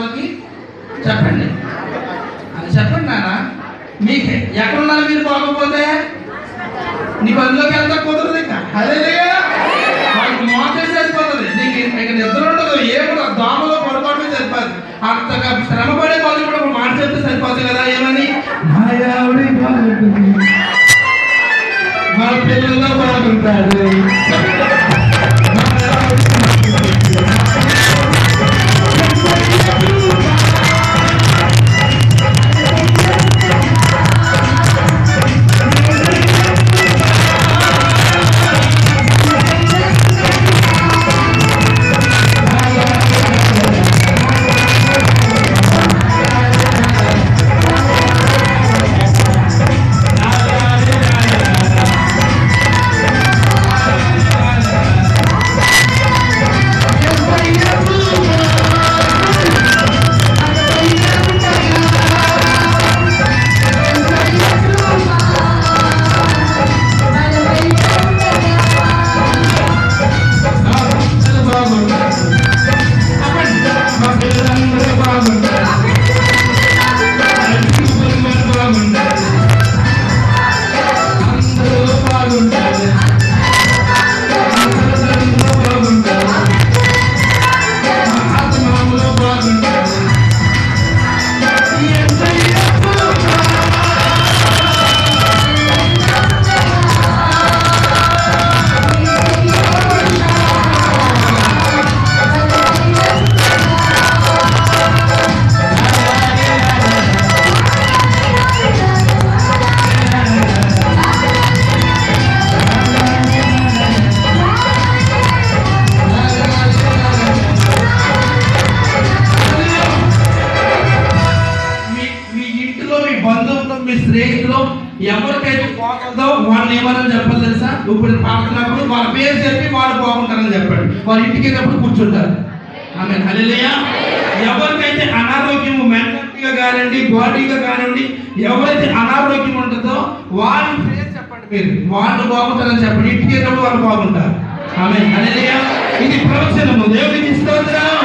వాళ్ళకి చెప్పండి, అది చెప్పండి నాన్న. మీకు ఎక్కడున్నారు మీరు బాగోపోతే నీకు అందులోకి వెళ్తా కుదరదు. ఇక అదే వాళ్ళకి మోతే సరిపోతుంది, నీకు ఇక నిద్ర ఉండదు, ఏమో దోమలో పొరపాటు సరిపోదు. అంతగా శ్రమ పడే వాళ్ళు కూడా ఒక మాట చెప్తే సరిపోతుంది కదా. ఏమని బాగుంటుంది, మా పిల్లల్లో బాగుంటాడు. మీ స్నేహితులు ఎవరికైతే బాగుందో వాళ్ళని ఏమని చెప్పాలి తెలుసా? ఇప్పుడు పాడుతున్నప్పుడు వాళ్ళ పేరు చెప్పి వాళ్ళు బాగుంటారని చెప్పండి. వాళ్ళ ఇంటికి వెళ్ళినప్పుడు కూర్చుంటారు. ఆమె హల్లెలూయా. ఎవరికైతే అనారోగ్యం మెంటల్గా కానివ్వండి, బాడీగా కానివ్వండి, ఎవరైతే అనారోగ్యం ఉంటుందో వాళ్ళ పేరు చెప్పండి. మీరు వాళ్ళు బాగుంటారని చెప్పండి. ఇంటికి వెళ్ళినప్పుడు వాళ్ళు బాగుంటారు. ఆమె హల్లెలూయా. ఇది ప్రవచనము. దేవునికి స్తోత్రం.